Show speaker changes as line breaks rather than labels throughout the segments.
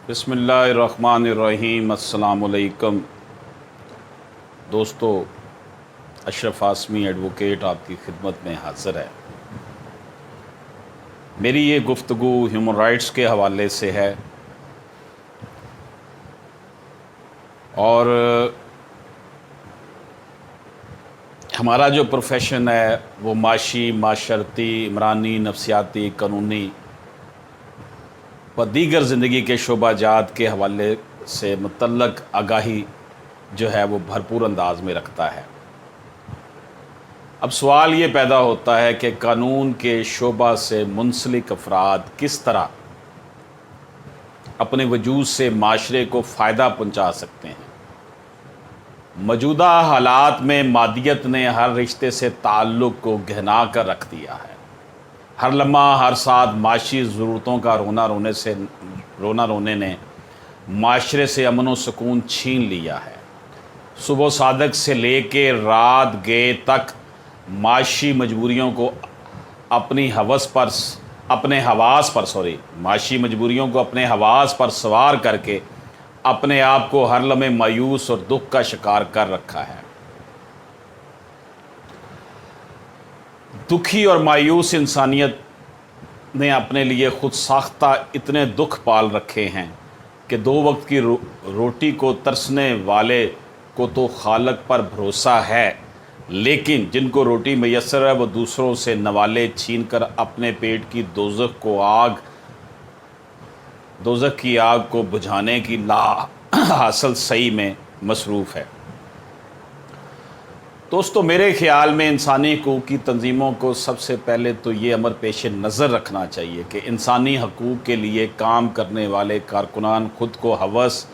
بسم اللہ الرحمن الرحیم۔ السلام علیکم دوستو، اشرف آسمی ایڈوکیٹ آپ کی خدمت میں حاضر ہے۔ میری یہ گفتگو ہیومن رائٹس کے حوالے سے ہے اور ہمارا جو پروفیشن ہے وہ معاشی، معاشرتی، عمرانی، نفسیاتی، قانونی و دیگر زندگی کے شعبہ جات کے حوالے سے متعلق آگاہی جو ہے وہ بھرپور انداز میں رکھتا ہے۔ اب سوال یہ پیدا ہوتا ہے کہ قانون کے شعبہ سے منسلک افراد کس طرح اپنے وجود سے معاشرے کو فائدہ پہنچا سکتے ہیں۔ موجودہ حالات میں مادیت نے ہر رشتے سے تعلق کو گہنا کر رکھ دیا ہے۔ ہر لمحہ، ہر ساتھ معاشی ضرورتوں کا رونا رونے نے معاشرے سے امن و سکون چھین لیا ہے۔ صبح صادق سے لے کے رات گئے تک معاشی مجبوریوں کو اپنے حواس پر سوار کر کے اپنے آپ کو ہر لمحے مایوس اور دکھ کا شکار کر رکھا ہے۔ دکھی اور مایوس انسانیت نے اپنے لیے خود ساختہ اتنے دکھ پال رکھے ہیں کہ دو وقت کی روٹی کو ترسنے والے کو تو خالق پر بھروسہ ہے، لیکن جن کو روٹی میسر ہے وہ دوسروں سے نوالے چھین کر اپنے پیٹ کی دوزخ کی آگ کو بجھانے کی لا حاصل سعی میں مصروف ہے۔ دوستو، میرے خیال میں انسانی حقوق کی تنظیموں کو سب سے پہلے تو یہ امر پیش نظر رکھنا چاہیے کہ انسانی حقوق کے لیے کام کرنے والے کارکنان خود کو ہوس،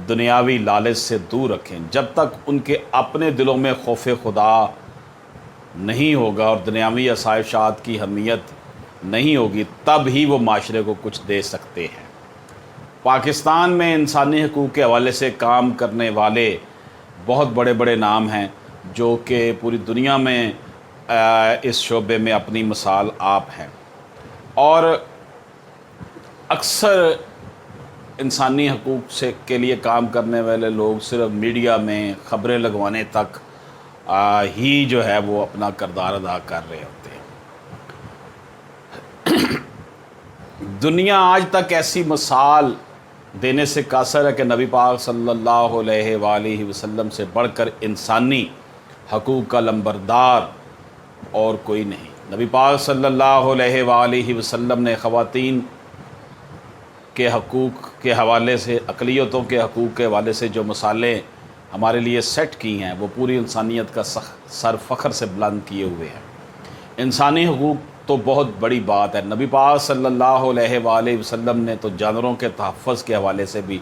دنیاوی لالچ سے دور رکھیں۔ جب تک ان کے اپنے دلوں میں خوف خدا نہیں ہوگا اور دنیاوی آسائشات کی اہمیت نہیں ہوگی، تب ہی وہ معاشرے کو کچھ دے سکتے ہیں۔ پاکستان میں انسانی حقوق کے حوالے سے کام کرنے والے بہت بڑے بڑے نام ہیں جو کہ پوری دنیا میں اس شعبے میں اپنی مثال آپ ہیں، اور اکثر انسانی حقوق کے لیے کام کرنے والے لوگ صرف میڈیا میں خبریں لگوانے تک ہی جو ہے وہ اپنا کردار ادا کر رہے ہوتے ہیں۔ دنیا آج تک ایسی مثال دینے سے قاصر ہے کہ نبی پاک صلی اللہ علیہ وآلہ وسلم سے بڑھ کر انسانی حقوق کا لمبردار اور کوئی نہیں۔ نبی پاک صلی اللہ علیہ وآلہ وسلم نے خواتین کے حقوق کے حوالے سے، اقلیتوں کے حقوق کے حوالے سے جو مثالیں ہمارے لیے سیٹ کی ہیں وہ پوری انسانیت کا سر فخر سے بلند کیے ہوئے ہیں۔ انسانی حقوق تو بہت بڑی بات ہے۔ نبی پاک صلی اللہ علیہ وآلہ وسلم نے تو جانوروں کے تحفظ کے حوالے سے بھی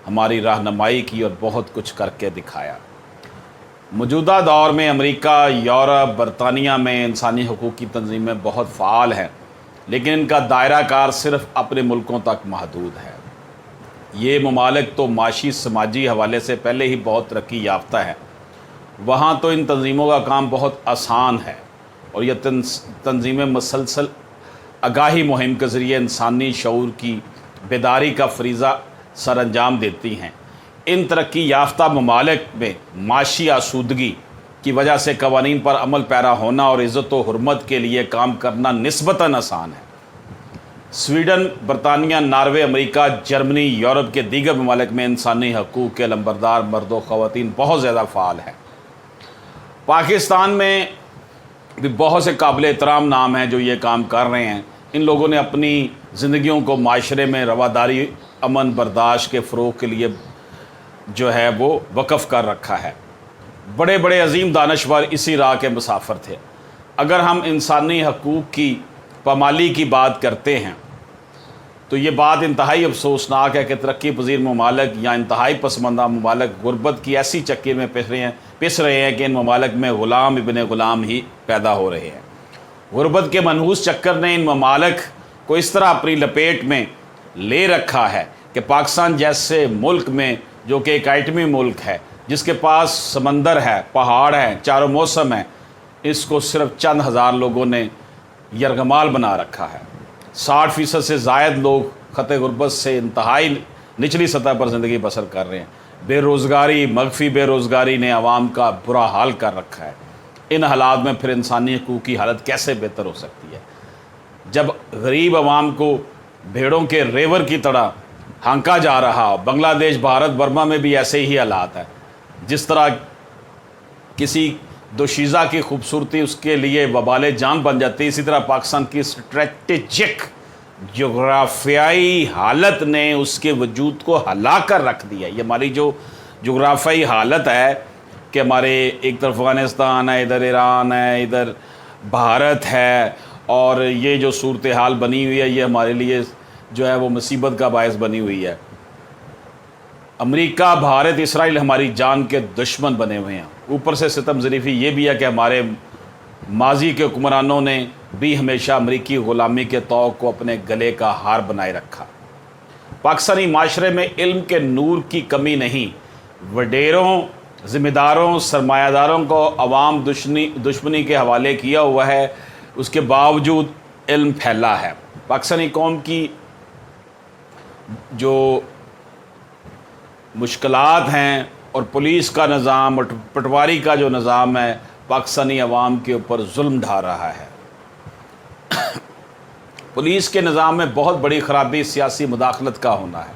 ہماری رہنمائی کی اور بہت کچھ کر کے دکھایا۔ موجودہ دور میں امریکہ، یورپ، برطانیہ میں انسانی حقوق کی تنظیمیں بہت فعال ہیں، لیکن ان کا دائرہ کار صرف اپنے ملکوں تک محدود ہے۔ یہ ممالک تو معاشی سماجی حوالے سے پہلے ہی بہت ترقی یافتہ ہے۔ وہاں تو ان تنظیموں کا کام بہت آسان ہے اور یہ تنظیمیں مسلسل آگاہی مہم کے ذریعے انسانی شعور کی بیداری کا فریضہ سر انجام دیتی ہیں۔ ان ترقی یافتہ ممالک میں معاشی آسودگی کی وجہ سے قوانین پر عمل پیرا ہونا اور عزت و حرمت کے لیے کام کرنا نسبتاً آسان ہے۔ سویڈن، برطانیہ، ناروے، امریکہ، جرمنی، یورپ کے دیگر ممالک میں انسانی حقوق کے لمبردار مرد و خواتین بہت زیادہ فعال ہیں۔ پاکستان میں بھی بہت سے قابل احترام نام ہیں جو یہ کام کر رہے ہیں۔ ان لوگوں نے اپنی زندگیوں کو معاشرے میں رواداری، امن، برداشت کے فروغ کے لیے جو ہے وہ وقف کر رکھا ہے۔ بڑے بڑے عظیم دانشور اسی راہ کے مسافر تھے۔ اگر ہم انسانی حقوق کی پامالی کی بات کرتے ہیں تو یہ بات انتہائی افسوسناک ہے کہ ترقی پذیر ممالک یا انتہائی پسماندہ ممالک غربت کی ایسی چکی میں پس رہے ہیں کہ ان ممالک میں غلام ابن غلام ہی پیدا ہو رہے ہیں۔ غربت کے منحوس چکر نے ان ممالک کو اس طرح اپنی لپیٹ میں لے رکھا ہے کہ پاکستان جیسے ملک میں، جو کہ ایک ایٹمی ملک ہے، جس کے پاس سمندر ہے، پہاڑ ہیں، چاروں موسم ہیں، اس کو صرف چند ہزار لوگوں نے یرغمال بنا رکھا ہے۔ 60% سے زائد لوگ خطِ غربت سے انتہائی निचली सतह पर ज़िंदगी बसर कर रहे हैं। बेरोज़गारी, मख्फी बेरोज़गारी ने आवाम का बुरा हाल कर रखा है। इन हालात में फिर इंसानी हकूक़ की हालत कैसे बेहतर हो सकती है, जब गरीब आवाम को भेड़ों के रेवर की तरह हाँका जा रहा हो। बांग्लादेश, भारत, बर्मा में भी ऐसे ही हालात है। जिस तरह किसी दोशीज़ा की खूबसूरती उसके लिए वबाले जान बन जाती है, इसी तरह पाकिस्तान की स्ट्रेटेजिक जोग्राफियाई हालत ने उसके वजूद को हिला कर रख दिया। ये हमारी जो जोग्राफियाई हालत है कि हमारे एक तरफ अफ़गानिस्तान है, इधर ईरान है, इधर भारत है, और ये जो सूरत हाल बनी हुई है ये हमारे लिए जो है वो मुसीबत का बायस बनी हुई है। अमेरिका, भारत, इसराइल हमारी जान के दुश्मन बने हुए हैं। ऊपर से सितम ज़रीफ़ी ये भी है कि हमारे माजी के हुक्मरानों ने भी हमेशा अमरीकी ग़ुलामी के तौक़ को अपने गले का हार बनाए रखा। पाकिस्तानी माशरे में इल्म के नूर की कमी नहीं, वडेरों, ज़िम्मेदारों, सरमायादारों को अवाम दुश्मनी के हवाले किया हुआ है, उसके बावजूद इल्म फैला है। पाकिस्तानी कौम की जो मुश्किलात हैं और पुलिस का निज़ाम और पटवारी का जो निज़ाम है, पाकिस्तानी अवाम के ऊपर जुल्म ढा रहा है। पुलिस के निज़ाम में बहुत बड़ी ख़राबी सियासी मुदाखलत का होना है।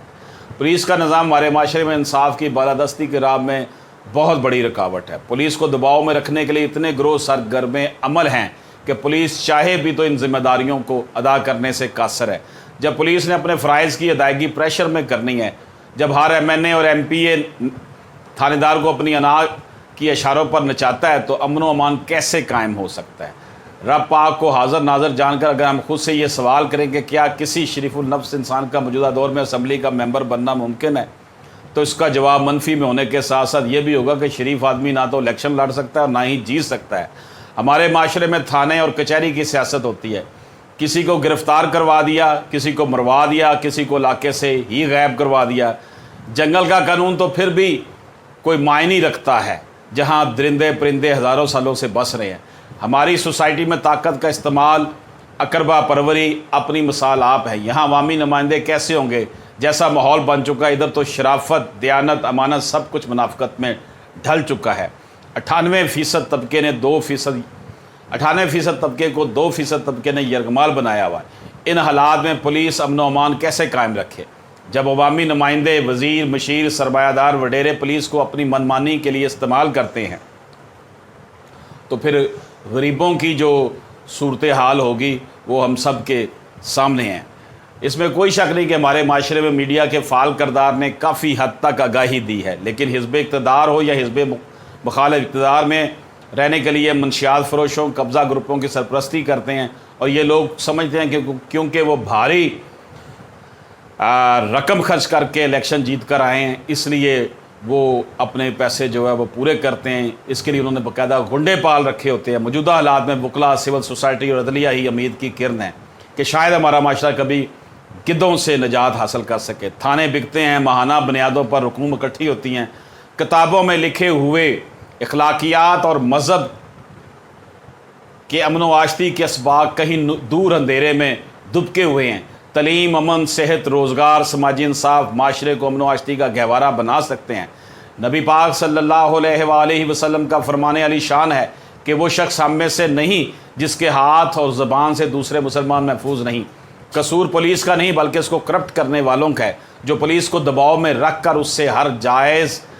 पुलिस का निज़ाम हमारे माशरे में इंसाफ की बालादस्ती की राह में बहुत बड़ी रुकावट है। पुलिस को दबाव में रखने के लिए इतने ग्रोह सरगर्म अमल हैं कि पुलिस चाहे भी तो इन जिम्मेदारियों को अदा करने से कासर है। जब पुलिस ने अपने फ़राइज़ की अदायगी प्रेशर में करनी है, जब हर MNA और MPA थानेदार को अपनी अना की इशारों पर नचाता है, तो अमन व अमान कैसे कायम हो सकता है। रब पाक को हाज़र नाज़र जानकर अगर हम खुद से ये सवाल करें कि क्या किसी शरीफुल नफ्स इंसान का मौजूदा दौर में असम्बली का मेंबर बनना मुमकिन है, तो इसका जवाब मनफी में होने के साथ साथ ये भी होगा कि शरीफ आदमी ना तो इलेक्शन लड़ सकता है और ना ही जीत सकता है। हमारे माशरे में थाने और कचहरी की सियासत होती है। किसी को गिरफ़्तार करवा दिया, किसी को मरवा दिया, किसी को इलाके से ही गायब करवा दिया। जंगल का कानून तो फिर भी कोई मायने रखता है, जहाँ दरिंदे परिंदे हज़ारों सालों से बस रहे हैं। हमारी सोसाइटी में ताकत का इस्तेमाल, अकरबा परवरी अपनी मिसाल आप है। यहाँ अवामी नुमाइंदे कैसे होंगे, जैसा माहौल बन चुका है। इधर तो शराफत, दयानत, अमानत सब कुछ मुनाफिकत में ढल चुका है। 98% तबके ने 2% 98% तबके को 2% तबके ने यरगमाल बनाया हुआ है। इन हालात में पुलिस अमन व अमान कैसे कायम रखे, जब अवामी नुमाइंदे, वज़ीर, मशीर, सरमायादार, वडेरे पुलिस को अपनी मनमानी के लिए इस्तेमाल करते हैं, तो फिर गरीबों की जो सूरत हाल होगी वो हम सब के सामने हैं। इसमें कोई शक नहीं कि हमारे माशरे में मीडिया के फ़ाल करदार ने काफ़ी हद तक आगाही दी है, लेकिन हिज़्ब इक़्तिदार हो या हिज़्ब मुखालिफ इक़्तिदार में रहने के लिए मंशियात फ़रोशों, कब्ज़ा ग्रुपों की सरपरस्ती करते हैं। और ये लोग समझते हैं कि क्योंकि वो भारी रकम खर्च करके इलेक्शन जीत कर आए हैं, इसलिए वो अपने पैसे जो है वो पूरे करते हैं। इसके लिए उन्होंने बाकायदा गुंडे पाल रखे होते हैं। मौजूदा हालात में वकला, सिविल सोसाइटी और अदलिया ही उम्मीद की किरण है कि शायद हमारा माशरा कभी गिद्धों से निजात हासिल कर सके। थाने बिकते हैं, माहाना बुनियादों पर रकूम इकट्ठी होती हैं। किताबों में लिखे हुए अखलाकियात और मज़हब के अमन व आश्ती के असबाब कहीं दूर अंधेरे में दुबके हुए हैं। तलीम, अमन, सेहत, रोज़गार, समाजी इंसाफ माशरे को अमन व आश्ती का गहवारा बना सकते हैं। नबी पाक सल्लल्लाहु अलैहि वसल्लम का फरमाने अली शान है कि वो शख्स हम में से नहीं जिसके हाथ और ज़बान से दूसरे मुसलमान महफूज नहीं। कसूर पुलिस का नहीं बल्कि इसको करप्ट करने वालों का है, जो पुलिस को दबाव में रख कर उससे हर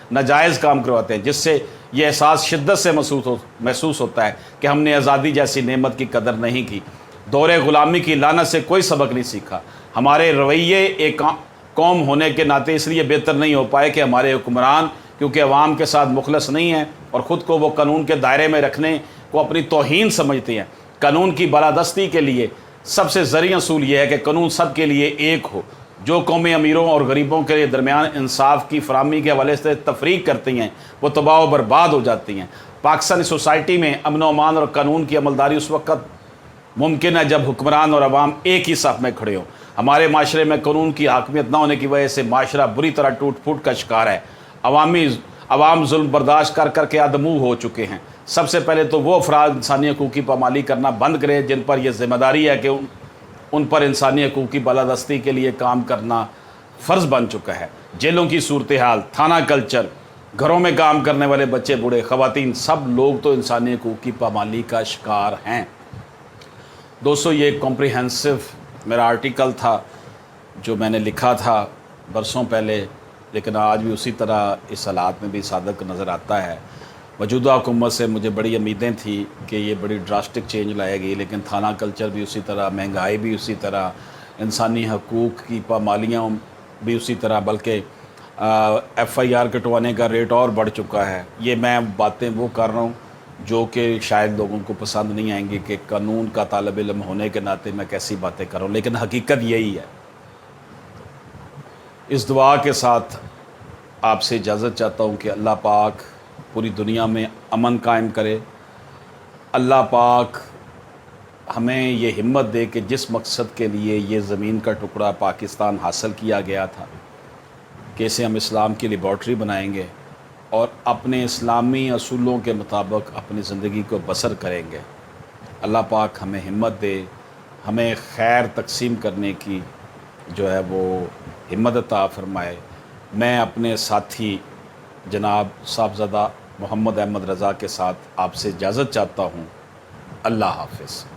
नाजायज़ काम करवाते हैं, जिससे ये एहसास शिद्दत से महसूस होता है कि हमने आज़ादी जैसी नेमत की कदर नहीं की, दौरे ग़ुलामी की लानत से कोई सबक नहीं सीखा। हमारे रवैये एक कौम होने के नाते इसलिए बेहतर नहीं हो पाए कि हमारे हुक्मरान क्योंकि अवाम के साथ मुखलस नहीं हैं और ख़ुद को वो कानून के दायरे में रखने को अपनी तौहीन समझते हैं। कानून की बालादस्ती के लिए सबसे ज़रूरी असूल ये है कि कानून सब के लिए एक हो। जो कौमें अमीरों और गरीबों के दरमियान इंसाफ की फराहमी के हवाले से तफरीक करती हैं, वो तबाह व बर्बाद हो जाती हैं। पाकिस्तानी सोसाइटी में अमन व अमान और कानून की अमलदारी उस वक्त मुमकिन है जब हुक्मरान और अवाम एक ही सफ़ में खड़े हों। हमारे माशरे में कानून की हाकमियत ना होने की वजह से माशरा बुरी तरह टूट फूट का शिकार है। अवाम जुल्म बर्दाश्त कर कर के आदमू हो चुके हैं। सबसे पहले तो वो अफराद इंसानी हकूक़ की पामाली करना बंद करें जिन पर यह ज़िम्मेदारी है कि उन पर इंसानी हकूक़ की बालादस्ती के लिए काम करना फ़र्ज़ बन चुका है। जेलों की सूरत हाल, थाना कल्चर, घरों में काम करने वाले बच्चे बूढ़े ख़वातीन, सब लोग तो इंसानी हकूक़ की पामाली का शिकार हैं। दोस्तों, ये कॉम्प्रिहेंसिव मेरा आर्टिकल था जो मैंने लिखा था बरसों पहले, लेकिन आज भी उसी तरह इस हालात में भी सादक नज़र आता है। मौजूदा हुकूमत से मुझे बड़ी उम्मीदें थी कि ये बड़ी ड्रास्टिक चेंज लाएगी, लेकिन थाना कल्चर भी उसी तरह, महंगाई भी उसी तरह, इंसानी हकूक़ की पामालियाँ भी उसी तरह, बल्कि FIR कटवाने का रेट और बढ़ चुका है। ये मैं बातें वो कर रहा हूँ जो कि शायद लोगों को पसंद नहीं आएंगी कि कानून का तालिब इल्म होने के नाते मैं कैसी बातें कर रहा हूँ, लेकिन हकीकत यही है। इस दुआ के साथ आपसे इजाज़त चाहता हूँ कि अल्लाह पाक पूरी दुनिया में अमन कायम करे। अल्लाह पाक हमें ये हिम्मत दे कि जिस मकसद के लिए ये ज़मीन का टुकड़ा पाकिस्तान हासिल किया गया था कि इसे हम इस्लाम की लेबॉर्ट्री बनाएंगे और अपने इस्लामी असूलों के मुताबिक अपनी ज़िंदगी को बसर करेंगे। अल्लाह पाक हमें हिम्मत दे, हमें खैर तकसीम करने की जो है वो हिम्मत अता फरमाए। मैं अपने साथी जनाब साहबज़ादा मोहम्मद अहमद रज़ा के साथ आपसे इजाज़त चाहता हूँ। अल्लाह हाफ़िज़।